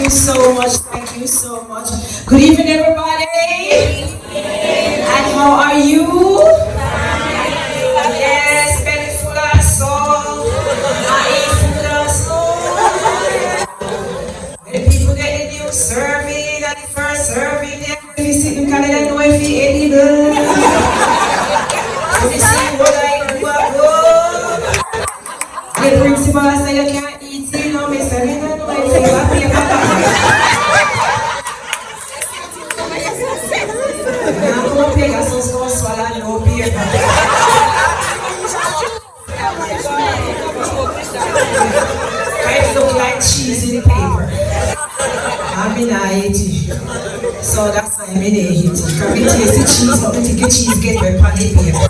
you so much. Thank you so much. Good evening, everybody. And how are you? Yes, belly full of soul. I eat full of soul. When people get the new serving, and the first serving, they visit because they don't know if it's edible. So they see what I do, I go. The principal say you can't eat it, no, me say, I don't know if it's paper. Now go Pegasus go swallow no paper. It look like cheese in the paper. I'm in Haiti. So that's why I'm in Haiti. Because we taste the cheese, but we think the cheese get wet on the paper.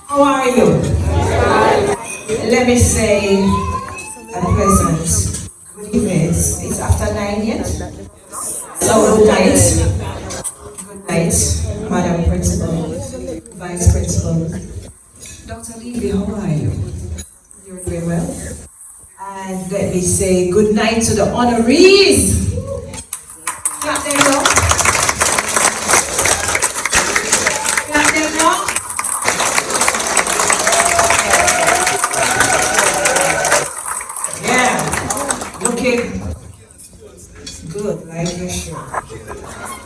How are you? Let me say a pleasant good evening. It's after 9 yet. So good night. Good night, Madam Principal, Vice Principal. Dr. Levy, how are you? You're doing well. And let me say good night to the honorees. Clap them up. Clap them up. Yeah, looking good, like your shirt.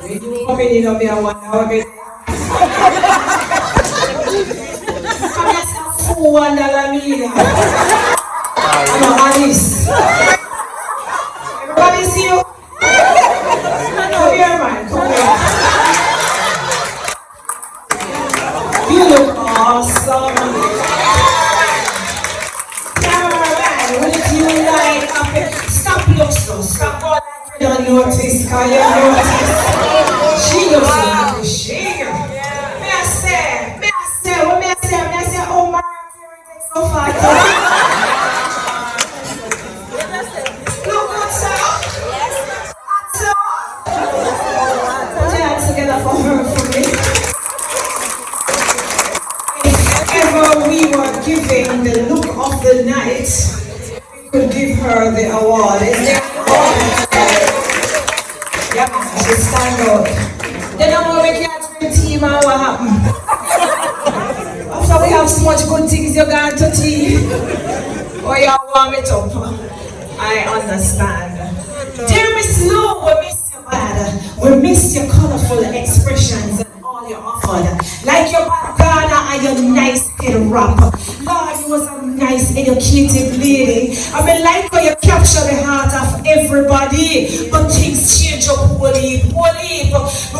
When you come in, you know me, I want to have a come here, say $4 million. I'm honest. Everybody see you? Come here, man. Come here. You look awesome. Cameraman, what do you like? Stop looks though. Stop all that. Don't notice, cause you notice. She looks like a shaker. May I say, oh my, so far. Look what's up. What's up? Put your hands together for her, for me. If ever we were giving the look of the night, we could give her the award. Is there an award? Yeah, she stand out. Then I'm going to catch the team and what happened? After we have so much good things you're going to tea. Or you warm it up. I understand. Dear Miss Lou, we miss you bad. We miss your colorful expressions and all you offered. Like your bandana and your nice head wrap. Lord, you was a nice educated lady. I mean, like how you capture the heart of everybody. But things change up whole heap. I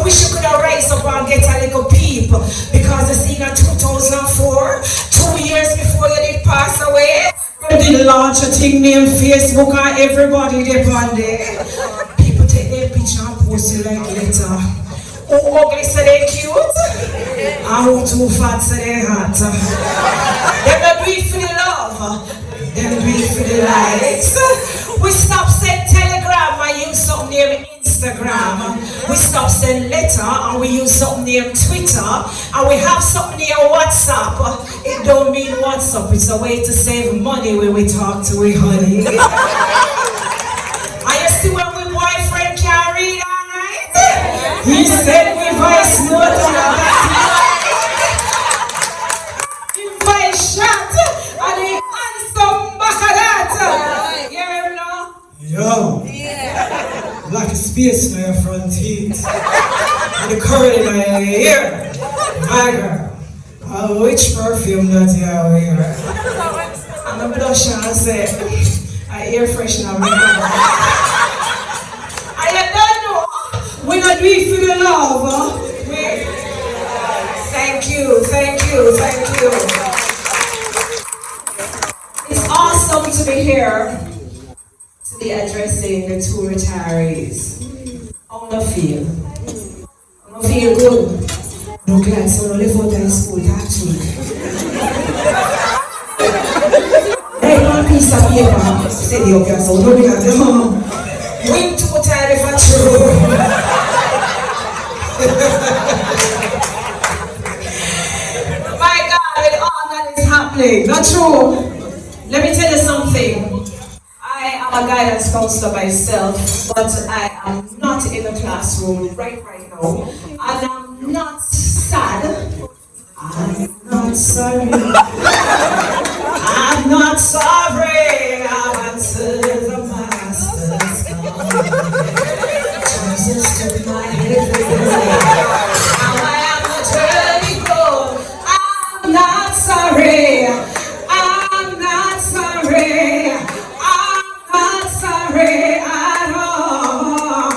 wish you could have rise up and get a little peep. Because the thing in 2004, 2 years before you did pass away, you did launch a thing named Facebook and everybody there on there. People take their picture and post it like letter. Who ugly so they cute? And who too fat so they hot? Them not do it for the love. Them do it for the likes. We stop saying Telegram and use something named Instagram. We stop saying letter and we use something named Twitter. And we have something named WhatsApp. It don't mean WhatsApp. It's a way to save money when we talk to we honey. Are you still when we boyfriend can't read all right? He said we voice note on a voice shot and he handsome back of that. You hear him now? Yo. Like a space in your front teeth. And the curl in my ear. My girl. Which perfume that you wear? And the blush and say, I air freshener. I don't know. We not do it for the love. Thank you. It's awesome to be here to be addressing the two retirees. How do you feel? How do you feel good? No glad so no live out in school actually. Hey, one piece of paper. Say the okay, so don't be like win too tired if I true. My God, with all that is happening. Not true. Let me tell you something. I am a guidance counselor myself, but I am not in the classroom right now. And I'm not sad. I'm not sorry. I'm not sorry. I answered the master's call. Jesus took my head. Now I am the journey goal. I'm not sorry. I'm not sorry. I'm not sorry at all.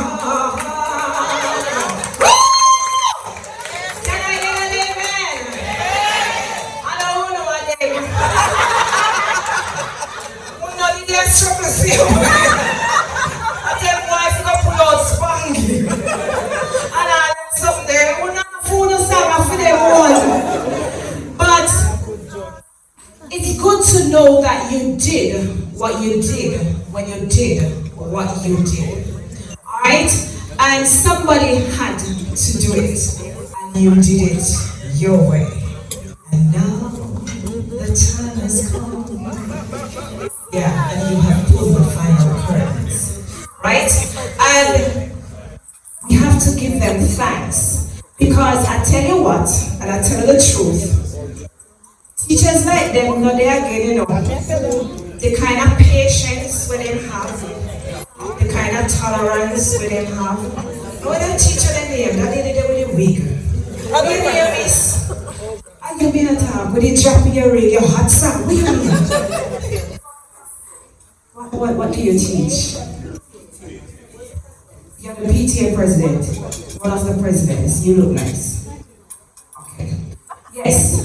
Can I get an amen? I don't know what they no need to struggle see. I tell wife to pull out spanky. And I left something there. We're not food or something for them all. But it's good to know that you did what you did when you did what you did. Alright? And somebody had to do it. And you did it your way. And now the time has come. Yeah, and you have pulled the final curtains. Right? And we have to give them thanks. Because I tell you what, and I tell you the truth, teachers like them, no, they are getting up. The kind of patience when they have, the kind of tolerance when they have. When a teacher them name, that they did with the wig. What do you mean, miss? Are you being attacked with the drop in your ring, your hot sack? What do you mean? What do you teach? You're the PTA president, one of the presidents. You look nice. Okay. Yes.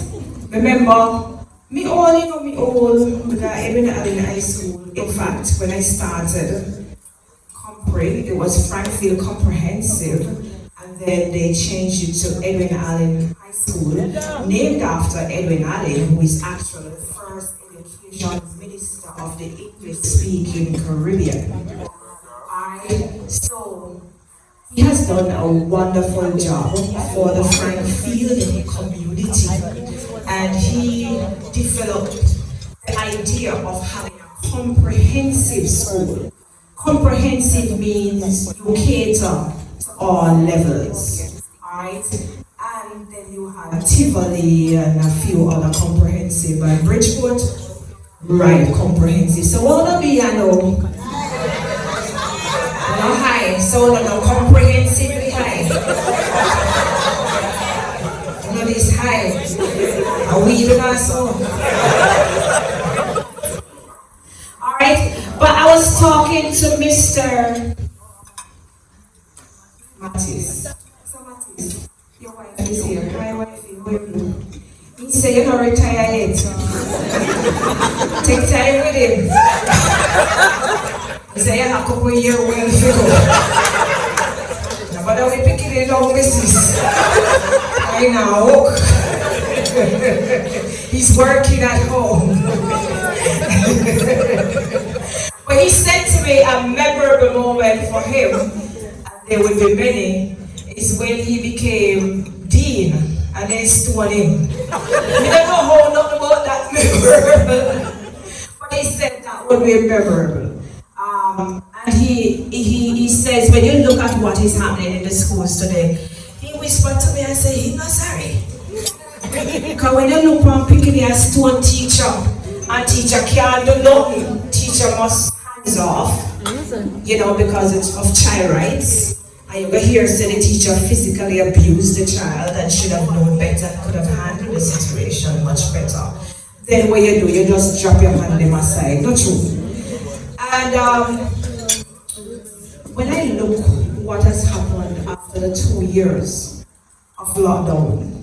Remember, me all, because even at in high school, in fact, when I started Compre, it was Frankfield Comprehensive, and then they changed it to Edwin Allen High School, named after Edwin Allen, who is actually the first education minister of the English-speaking Caribbean. So, he has done a wonderful job for the Frankfield community. And he developed the idea of having a comprehensive school. Comprehensive means you cater to all levels, alright? And then you have Tivoli and a few other comprehensive, and Bridgeport, right, comprehensive. So all of you know, high, so no comprehensively high. No, this high. Are we even also? Alright, but I was talking to Mr. Mattis. So Mattis, your wife is here. My wife is here. He said you're not retired yet. Take time with him. He said you have a couple years well figure. But we picking it up, Mrs. I know. He's working at home. But he said to me a memorable moment for him, and there will be many, is when he became dean and they stole him. We don't know how nothing about that memorable. But he said that would be memorable. And he says, when you look at what is happening in the schools today, he whispered to me and said, he's not sorry. Because when you look on picking a stone teacher, and teacher can't do nothing, teacher must hands off, because it's of child rights. And you will hear say the teacher physically abused the child and should have known better, could have handled the situation much better. Then what you do, you just drop your hand on them aside, not true. And when I look what has happened after the 2 years of lockdown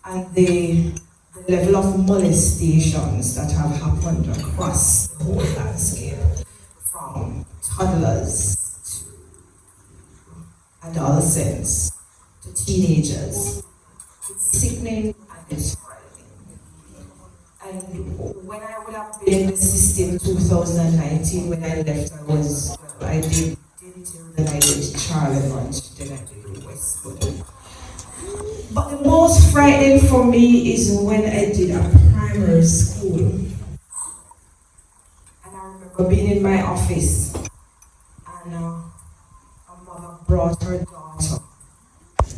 and the level of molestations that have happened across the whole landscape, from toddlers to adolescents to teenagers, it's sickening and it's frightening. And when I would have been in the system 2019, when I left, I did till then I did Charlemont, then I did Westwood. But the most frightening for me is when I did a primary school. And I remember I've been in my office, and a mother brought her daughter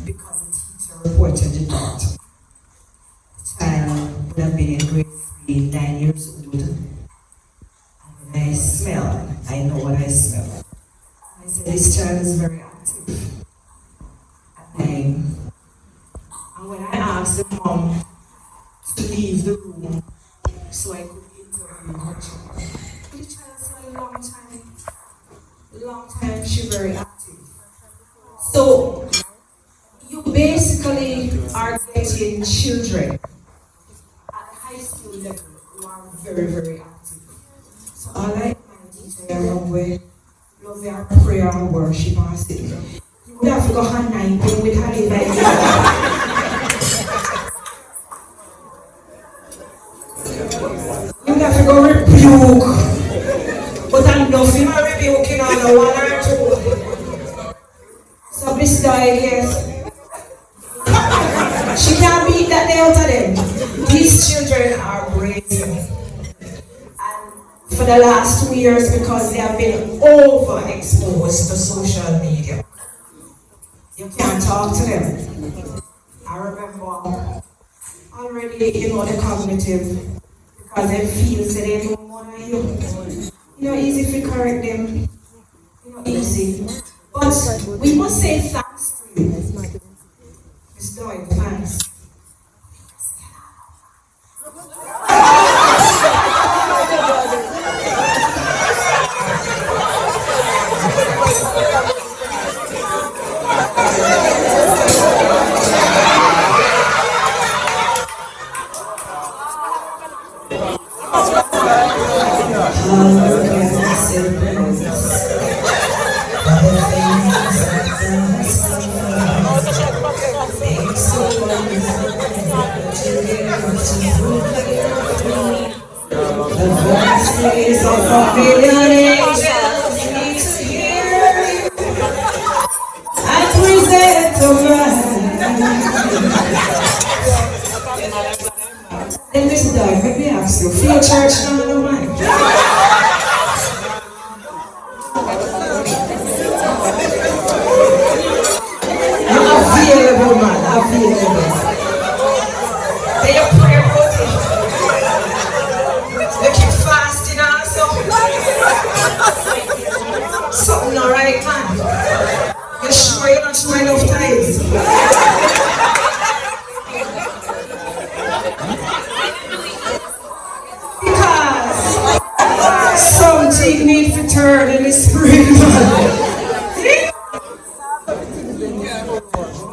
because the teacher reported the daughter. The child would have been in grade 3, 9 years old. And when I smell, I know what I smell. I said, this child is very active at 9. And when I asked the mom to leave the room so I could interview her child, the child said a long time, she's very active. So, you basically are getting children at the high school level who are very, very active. So I like my teacher around where love their prayer and worship and sing. You would have to go hand 9 with her in my you would have to go rebuke. But I'm nothing I rebuking on the 1 or 2. So Miss Doyle, yes. She can't beat that day out of them. These children are brazen. And for the last 2 years, because they have been overexposed to social media, you can't talk to them. I remember already, the cognitive, because they feel that they know more than you. Easy if you correct them. Easy. But we must say thanks to you. Miss Doyle, thanks. The voices of a million angels need to hear you and present to mind. Then this dog, let me ask you, for your church now, no mind? You're available, man, available. They are prayer about it. They keep fasting also. Something alright, man. You sure you're not sure enough times? Because something needs to turn in the spring, man.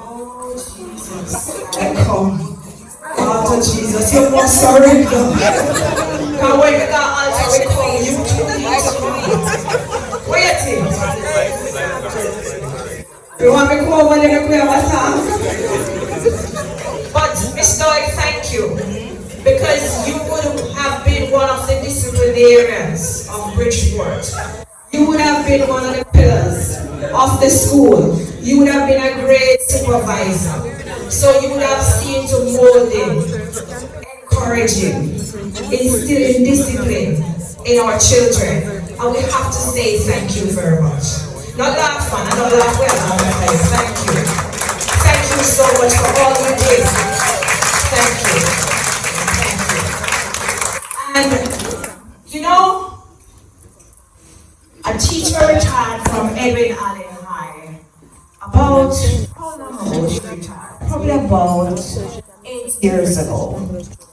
Oh, Jesus. I come. After Jesus, you must surrender. Now when you got altar, we come, you to the heat. Waiting. You want me to come over there and play our song? But Miss Doyle, thank you. Because you would have been one of the disciplinarians of Bridgeport. You would have been one of the pillars of the school. You would have been a great supervisor. So you would have seen to molding, encouraging, instilling discipline in our children. And we have to say thank you very much. Not laugh, man, not laugh well, thank you. Thank you so much for all you did. Thank you. Thank you. And, a teacher retired from Edwin Allen High about, probably about 8 years ago.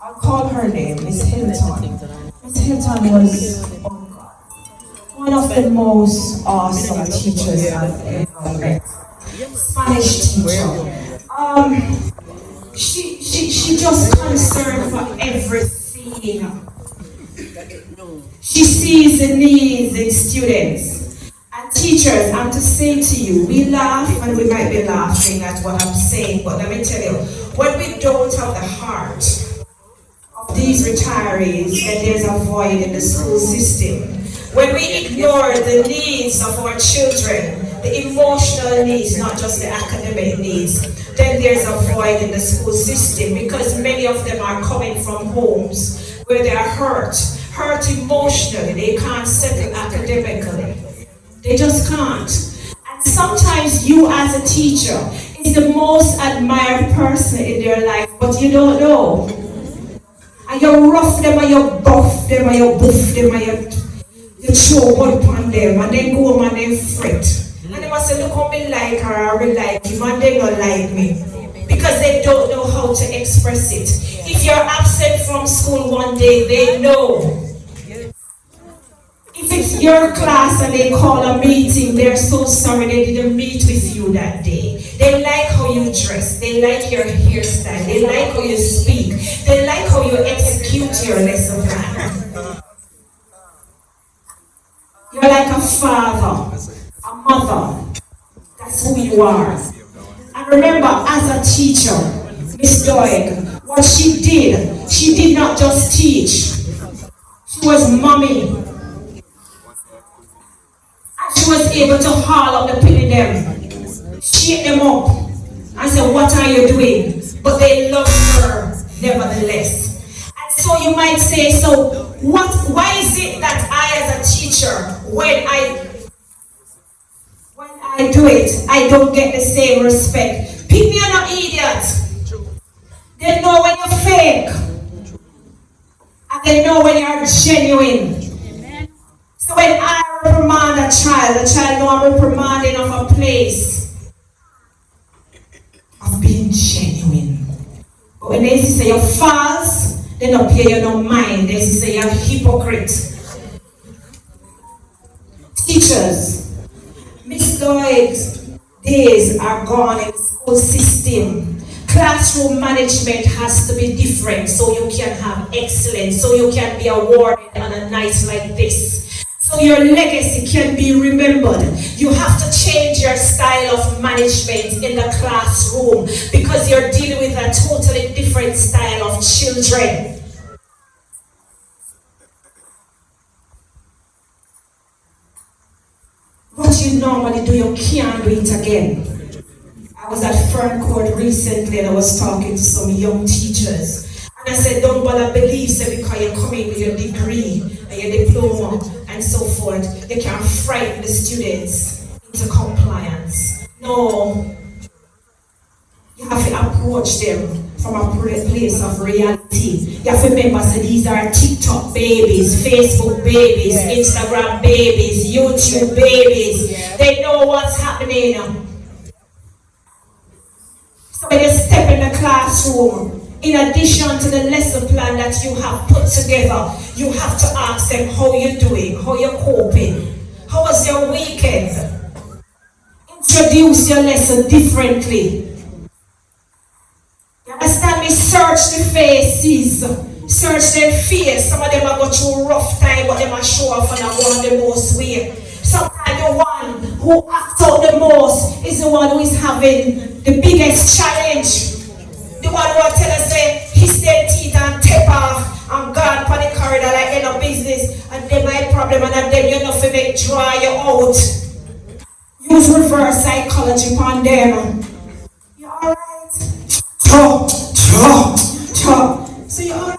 I'll call her name, Miss Hilton. Miss Hilton was, one of the most awesome teachers I've ever met. Spanish teacher. She just concerned for everything. She sees the needs in students. And teachers, I'm to say to you, we laugh and we might be laughing at what I'm saying, but let me tell you, when we don't have the heart of these retirees, then there's a void in the school system. When we ignore the needs of our children, the emotional needs, not just the academic needs, then there's a void in the school system, because many of them are coming from homes where they are hurt hurt emotionally, they can't settle academically. They just can't. And sometimes you as a teacher is the most admired person in their life, but you don't know. And you rough them and you buff them and you buff them and you throw one upon them and then go home and then fret. And they must say, look how me like her or me like him, and they don't like me. Because they don't know how to express it. If you're absent from school one day, they know. If it's your class and they call a meeting, they're so sorry they didn't meet with you that day. They like how you dress. They like your hairstyle. They like how you speak. They like how you execute your lesson plan. You're like a father, a mother. That's who you are. And remember, as a teacher, Miss Doig, what she did not just teach. She was mommy. She was able to haul up the penny them, shake them up, and say, what are you doing? But they loved her nevertheless. And so you might say, so why is it that I as a teacher, when I do it, I don't get the same respect? People are not idiots. They know when you're fake. And they know when you're genuine. So when I reprimand a child, the child knows I'm reprimanding of a place of being genuine. But when they say you're false, they don't pay you no mind. They say you're a hypocrite. Teachers, Miss Doig's days are gone in the school system. Classroom management has to be different so you can have excellence, so you can be awarded on a night like this. So your legacy can be remembered. You have to change your style of management in the classroom because you're dealing with a totally different style of children. What you normally do, you can't do it again. I was at Fern Court recently and I was talking to some young teachers. And I said, don't bother believe because you're coming with your degree and your diploma and so forth, you can frighten the students into compliance. No. You have to approach them from a place of reality. You have to remember that these are TikTok babies, Facebook babies, Instagram babies, YouTube babies. They know what's happening. So when you step in the classroom, in addition to the lesson plan that you have put together, you have to ask them how you're doing, how you're coping, how was your weekend. Introduce your lesson differently. You understand me? Search the faces, search their face. Some of them are going through a rough time, but they might show off and are going the most way. Sometimes the one who acts out the most is the one who is having the biggest challenge. The one who will tell us say his dead teeth and tape off and gone for the corridor like end of business and then my problem and then you know to make dry you out. Use reverse psychology upon them. You alright? Chop. So you alright?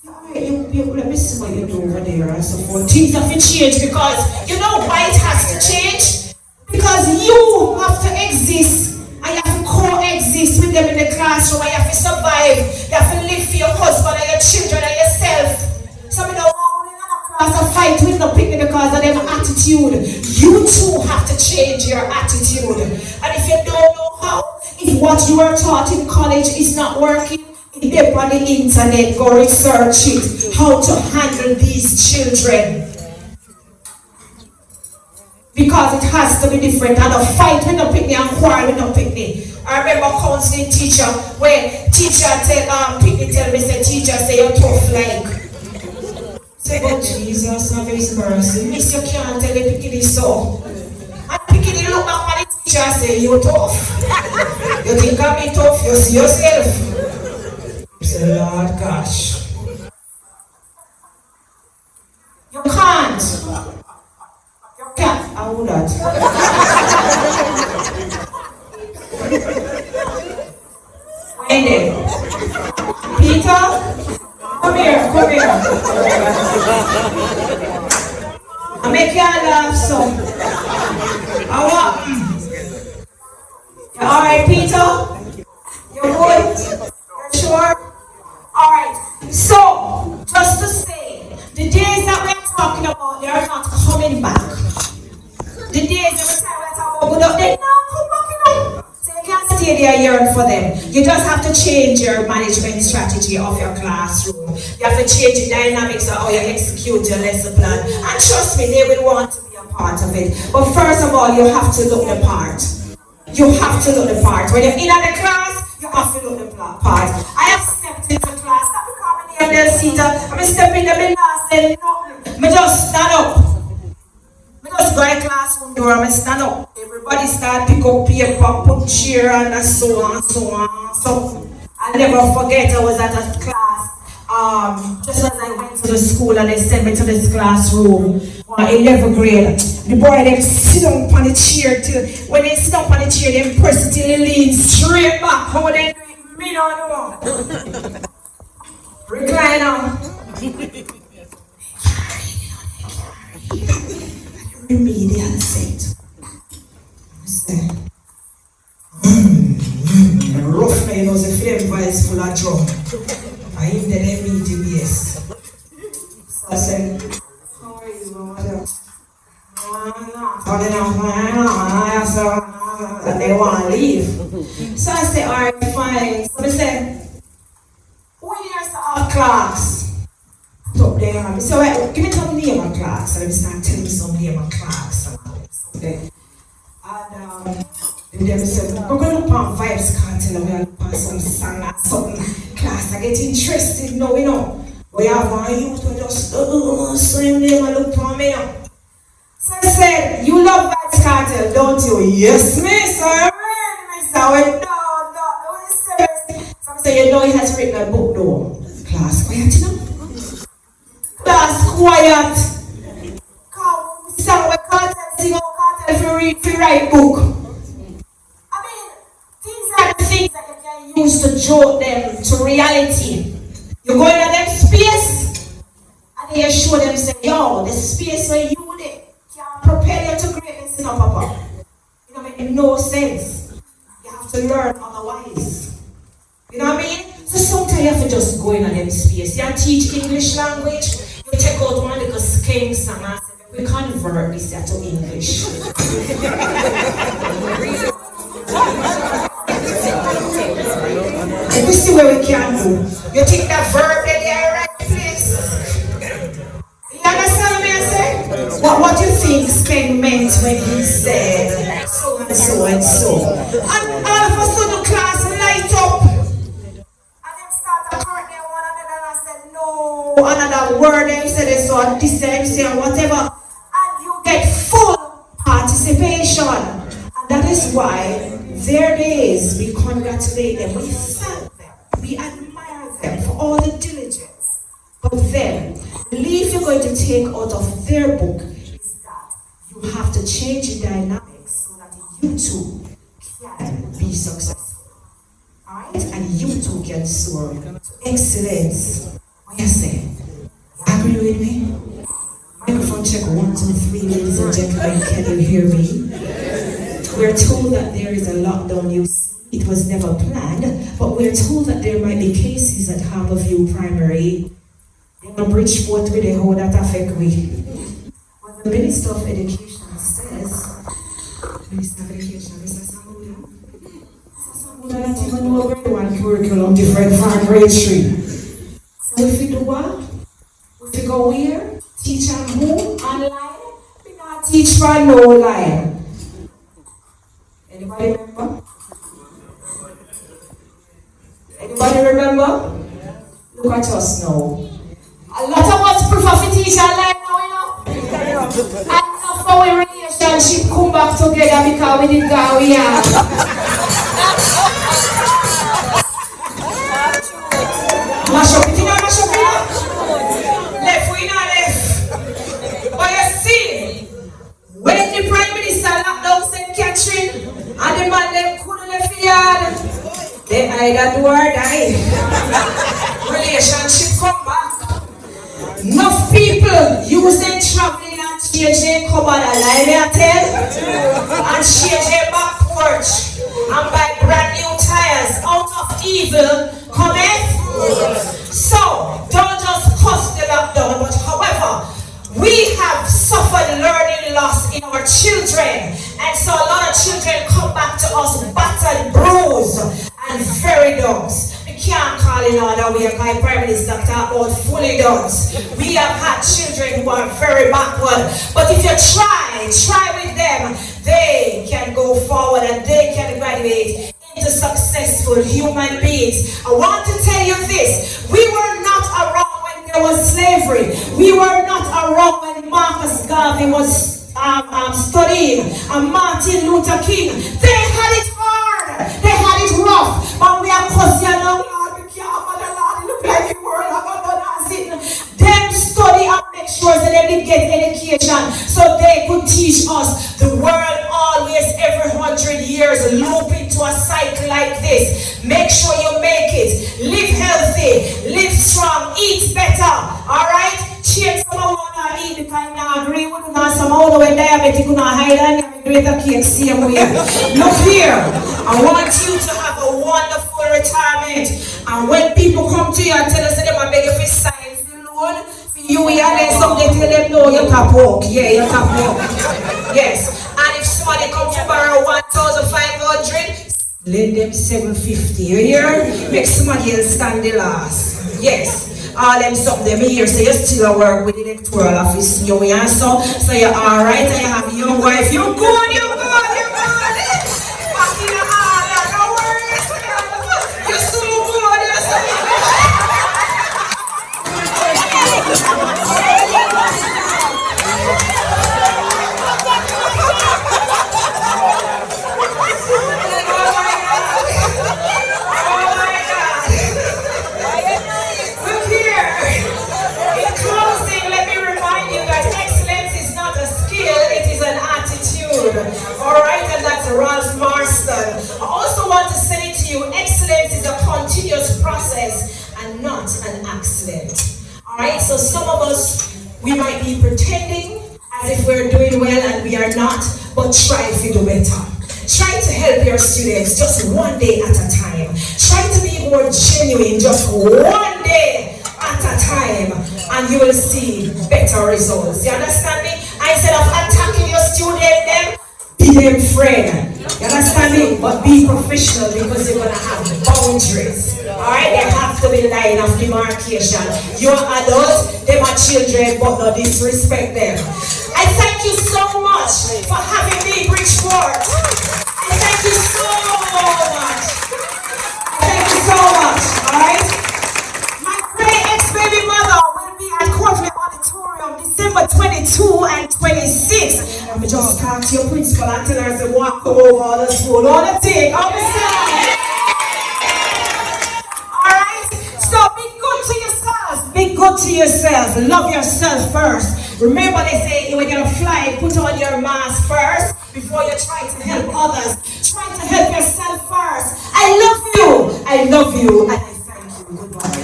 What happened? Let me see what you do over there and so forth. Things have to change because you know why it has to change? Because you have to exist. And you have to coexist with them in the classroom, and you have to survive. You have to live for your husband and your children and yourself. Some of the one in a class a fight with the picnic because of their attitude. You too have to change your attitude. And if you don't know how, if what you are taught in college is not working, get on the internet, go research it, how to handle these children. Because it has to be different. And a fight with no picnic and quarrel with no picnic. I remember counseling teacher where teacher picnic tell me, say teacher say you're tough like. Say, oh Jesus, have his mercy. Miss you can't tell the picnic so. And picnic look back at the teacher and say you're tough. You think I'm be tough, you see yourself. You say, Lord gosh. You can't. I would not. When then? Peter, come come here. I make you laugh, so. You alright, Peter? You good? You sure? Alright, so, just to say, the days that we're talking about, they are not coming back. The days that we're talking about, they now come back, So you can't stay there yearning for them. You just have to change your management strategy of your classroom. You have to change the dynamics of how you execute your lesson plan. And trust me, they will want to be a part of it. But first of all, you have to look the part. You have to look the part. When you're in the class, you have to look the part. I have stepped into class. Stop becoming Andrea Delcita. I'm stepping in the middle and saying nothing. I just stand up. I just go in the classroom door and I stand up. Everybody start pick up paper, put chair and so on. So I'll never forget I was at a class. Just as I went to the school and they sent me to this classroom, 11th grade. The boy them sit down on the chair till when they sit down on the chair, they press it till they lean straight back. How they do it, me don't know. Recliner. Remedial set. Rough man was a flame voice full of drum. I him then meeting, yes. So I said, how are you, mother? And they want to leave. So I said, alright, fine. So they said, when you're our class, up there, so give me some name of class. And they start telling me some name of class. And then they said, we're going to look on Vibes Cartel and we're going to look on some song and something class. I get interested, you know. But you have one youth who just, same name and look for me now. So I said, you love Vibes Cartel, don't you? Yes, miss. I went, no. So I said, you know he has written a book, though. Class quiet, you know? Class quiet. Come, song with Cartel, sing out Cartel if you read, if you write book. I mean, these are the things that you can use to jolt them to reality. You go into them space, and then you show them, say, yo, the space where you there can prepare you to greatness, you know, Papa. You know, make no sense. You have to learn otherwise. You know what I mean? So sometimes you have to just go in them space. You teach English language, you take out one little skank song and say, we convert this to English. We see what we can do. You take that verb in the right place. You understand me? I say? What do you think Skank meant when he said so and so and so? And all of a sudden the class light up. And them start to correct them one another and I said, no, another word them said they saw this them say whatever. And you get full participation. And that is why their days we congratulate them, we thank them, we admire them for all the diligence. But then, the leaf you're going to take out of their book is that you have to change the dynamics so that you too can be successful. Alright? And you too can soar to excellence. What you say? You agree with me? Microphone check 1, 2, 3, ladies and gentlemen, can you hear me? We're told that there is a lockdown, you see. It was never planned, but we're told that there might be cases at Harborview Primary. In Bridgeport, with how that affect we. What the Minister of Education says, Minister of Education, Mr. Samuda, doesn't even know grade 1 curriculum different from grade 3. So if we do what? If we go where? Teach on who? Online? We not teach for no line. Anybody remember? Anybody remember? Look at us now. A lot of us prefer to teach online now, you know? And enough for our relationship come back together because we didn't go we are. Mash up it, you know, mash up it. Left, we not left. But you see, when the Prime Minister locked down St. Catherine, and the man them couldn't left the yard. they either do or die. Relationship come back. Enough people using traveling and changing come on a line I tell. And changing back porch. And buy brand new tires. Out of evil cometh. So, don't just cuss the lockdown, but however, we have suffered learning loss in our children. And so a lot of children come back to us battered, bruised, and very done. We can't call in order. We have my Prime Minister talk about fully done. We have had children who are very backward. But if you try with them, they can go forward and they can graduate into successful human beings. I want to tell you this. We were not around when there was slavery. We were not around when Marcus Garvey was studying and Martin Luther King. They had it hard. They had it rough. But we are cussing now. Lord, we can't have the Lord. It look like the world. Them study and make sure that they did get education so they could teach us. The world always every 100 years loop into a cycle like this. Make sure you make it. Live healthy. Live strong. Eat better. Alright? Change some of what I eat because I agree with you. Some of the diabetic you hide and greater cake same way. Look here. I want you to have a wonderful retirement. And when people come to you and tell us that they beg you for sign for loan, for you and then somebody tell them no, you tap walk. Yeah, you tap walk. Yes. And if somebody comes to borrow 1,500, lend them 750. You hear? Make somebody else stand the last. Yes. All them something them here, so you still work with the electoral office. You answer, so you're alright, and you have a young wife. You're good, you're good, you're good. Back in the heart, no worries. You're so good, you're so good. Alright, and that's Ralph Marston. I also want to say to you, excellence is a continuous process and not an accident. Alright, so some of us, we might be pretending as if we're doing well and we are not, but try to do better. Try to help your students just one day at a time. Try to be more genuine just one day at a time, and you will see better results. You understand me? Instead of attacking your student, them, be them friend. You understand me? But be professional because you're gonna have boundaries. Alright, they have to be line of demarcation. You're adults, them are children, but not disrespect them. I thank you so much for having me, Bridgeport. I thank you so much. Thank you so much. Alright? My great ex-baby mother will be at Courtway Auditorium December 22 and 26. Let me just talk to your principal and tell her to walk over the school. All the thing, understand? Alright? So be good to yourself. Be good to yourself. Love yourself first. Remember they say when you're gonna fly, put on your mask first before you try to help others. Try to help yourself first. I love you, and I thank you. Goodbye.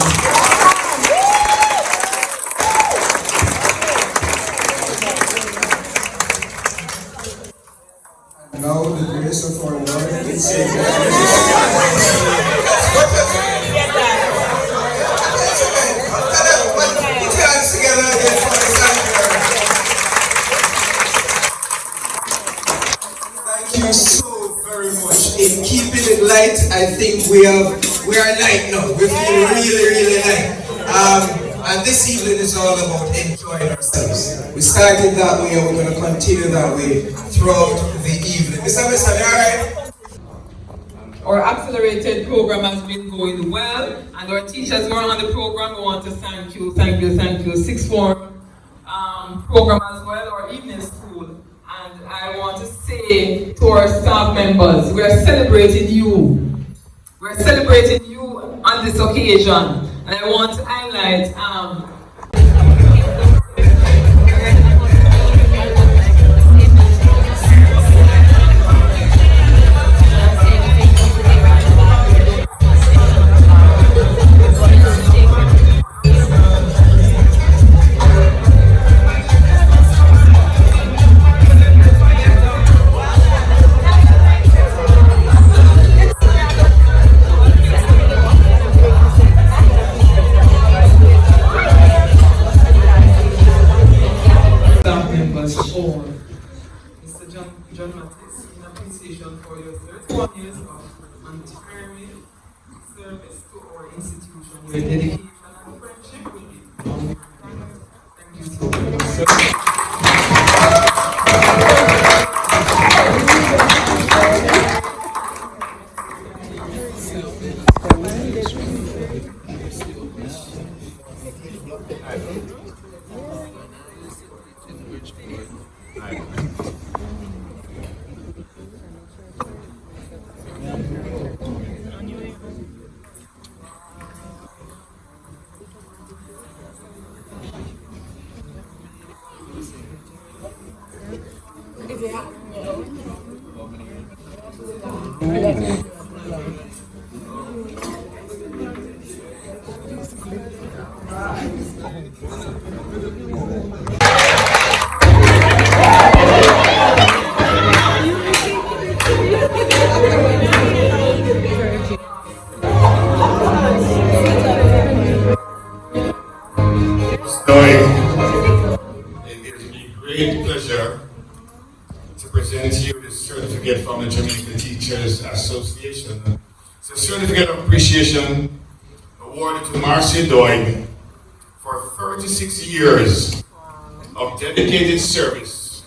Now the grace of our Lord and Savior. Put your hands together again for the sanctuary. Thank you so very much. In keeping it light, I think we are light now. We feel really light. And this evening is all about enjoying ourselves. We started that way and we're going to continue that way throughout the evening. Mr. Are you alright? Our accelerated program has been going well, and our teachers who are on the program, we want to thank you. Sixth form program as well, our evening school. And I want to say to our staff members, we are celebrating you. We're celebrating you on this occasion. And I want to highlight members all. Mr. John Mattis, in appreciation for your 31 years of untiring service to our institution, your dedication and friendship will be long. Thank you so much, sir. It gives me great pleasure to present to you this certificate from the Jamaica Teachers Association. It's a certificate of appreciation awarded to Marcia Doig for 36 years of dedicated service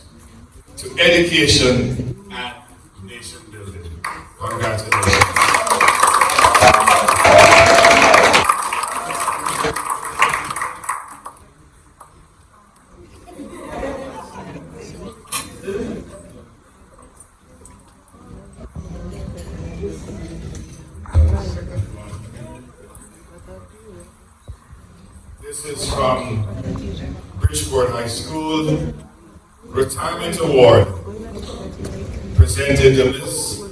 to education and nation building. Congratulations. This is from Bridgeport High School Retirement Award presented to Ms.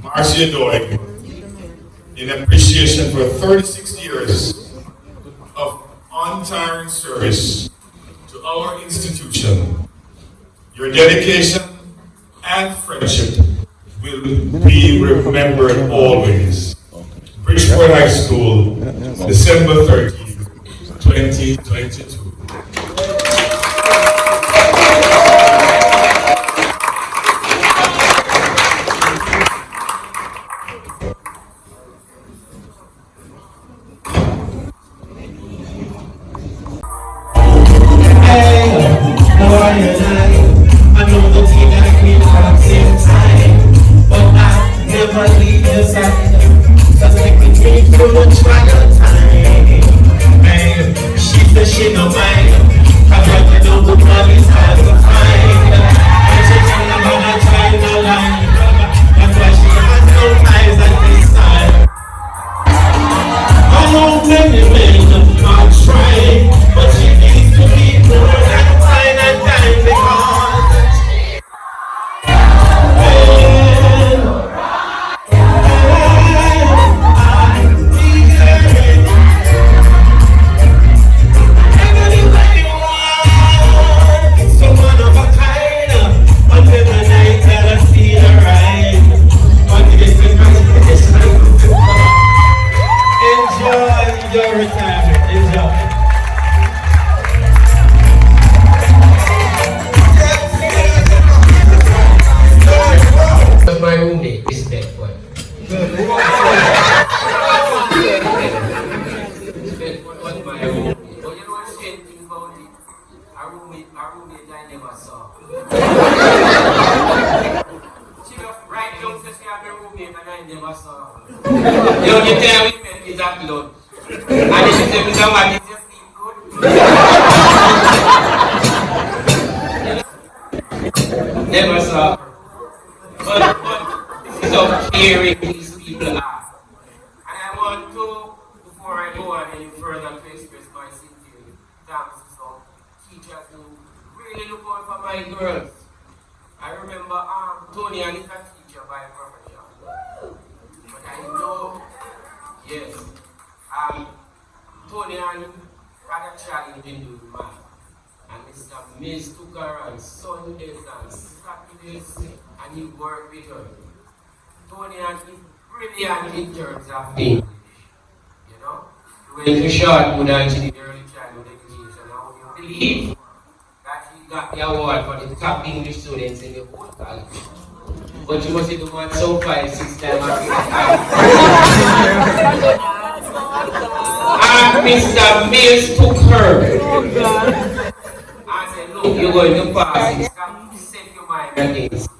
Marcia Doig in appreciation for 36 years of untiring service to our institution. Your dedication and friendship will be remembered always. Bridgeport High School, December 13, 2022. I know the team that we have same time, but I never leave your side. So take me through the trial time. Man, she said she no mind. I never know the money's hard to find. And she's talking about a China line. That's why she has no ties at this time. I know many men are trying, but she needs to be more than fine and dime because you know, you tell me is that load. And if you tell me somebody just sleep good. Never saw. But this is how caring these people are. And I want to, before I go on any further, to express my sincere thanks to some teachers who really look out for my girls. I remember Tony and he's a teacher by profession. But I know, yes, Tony and Brother Charlie didn't do math. And Mr. Mills took her on Sundays and Saturdays and he worked with her. Tony and he's brilliant in terms of English. You know? He went to Shortwood and she did early childhood education. Now you believe that he got got the award for the top English students in the whole college. But you must be the one so 5-6 times. And Mr. Mills took her. I said, look, you're going to pass it. Stop, set your mind against it.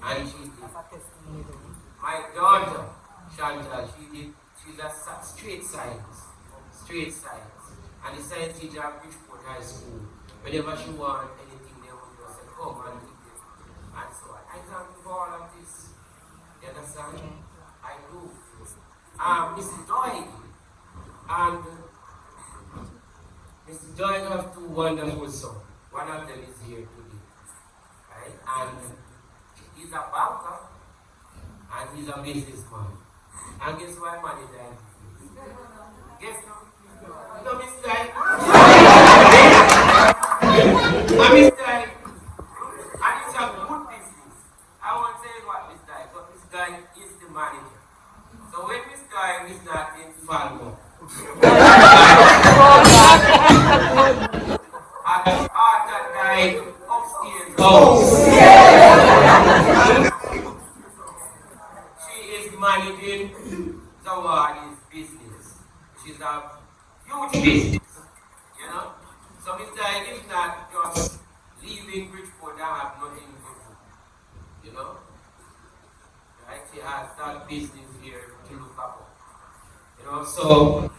And she did. My daughter, Chantal, she's a straight science. Straight science. And the science teacher at Bridgeport High School, whenever she wanted anything, they would just say, come and do it. And so I thank you for all of this. You understand? I do. Mr. Doyle. And Mr. Doyle have two wonderful sons. One of them is here today. Right? And he's a banker and he's a businessman. And guess why money died? Guess who? You know Mr. Doyle? And Mr. Doyle, and it's a good business. I won't say what Mr. Doyle, but Mr. Doyle is the manager. So when Mr. Doyle is not in Falmouth, Arthur died upstairs house. She is managing Zawadi's business. She's a huge business, you know. So Mr. I is not just leaving Bridgeport and have nothing to do, you know. Right? She has that business here to look up, you know. So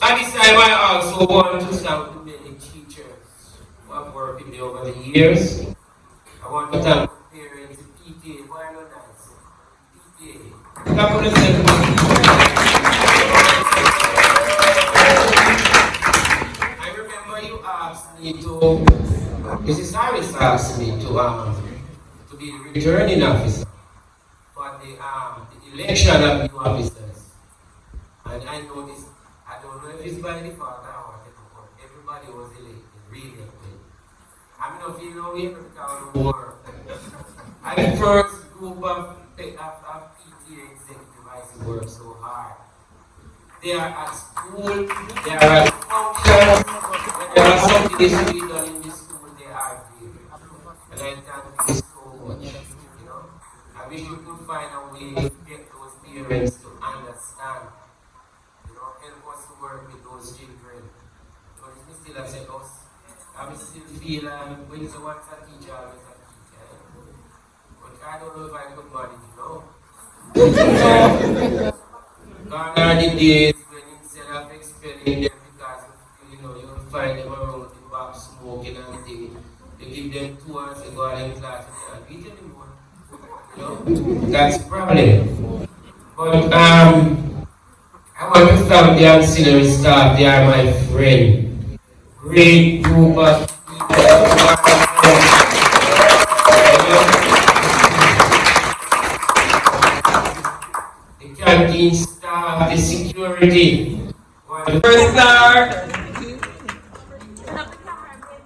at this time, I also want to thank the many teachers who have worked with me over the years. I want to thank the parents, PTA, why not nice? PTA. I remember you asked me to, Mrs. Harris asked me to be the returning officer for the election of new officers. And I know this. I don't know if it's by the father or whatever, but everybody was elected, re-elected. I mean, if you know, we have to work. And the first group of PTA executive, I used to work so hard. They are at school, they are at functions, when there are something is to be done in the school, they are there. And I thank you so much, you know. I wish you could find a way to get those parents to understand. Help us to work with those children. But it's still a set us. I still feel when you want a teacher, always a teacher. But I don't know if I could manage, you know. Gone are the days when instead of expelling them because you will find them around the back smoking and things, they give them 2 hours to go out in class and they can't beat anymore. You know? That's the problem. But I want to thank the auxiliary staff, they are my friend. Great group of people. The canteen staff, the security. First star,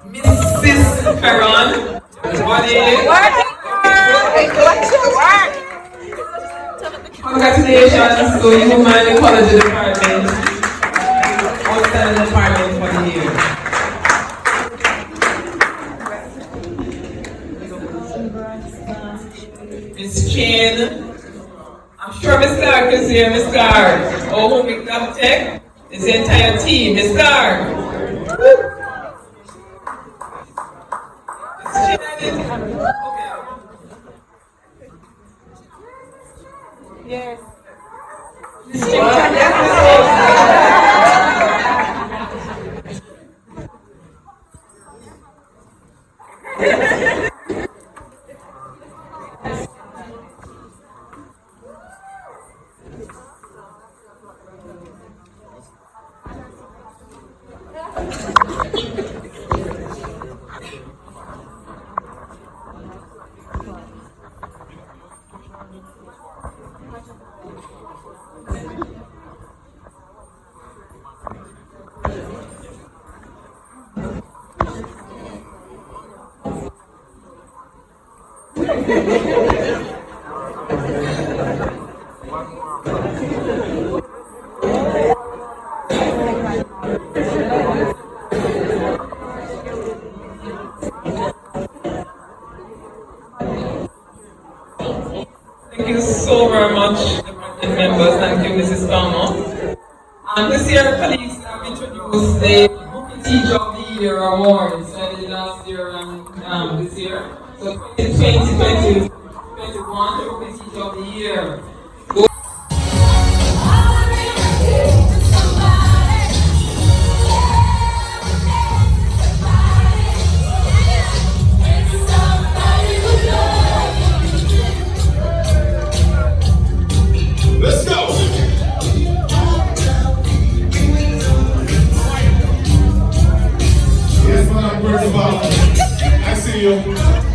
Mrs. Caron. Congratulations to Human Ecology Department, outstanding department for the year. Miss Chin, I'm sure Miss Clark is here, Miss Clark. Oh, who picked up tech? It's the entire team, Miss Clark. Miss Chin, I did. Okay. Yes. very much, department members. Thank you, Mrs. Palmer. And this year, colleagues have introduced the Bookie Teacher of the Year Awards. I did last year and this year. So 2020, 2021, the Bookie Teacher of the Year. Let's go! Yes, man, I'm Bridgeport. I see you.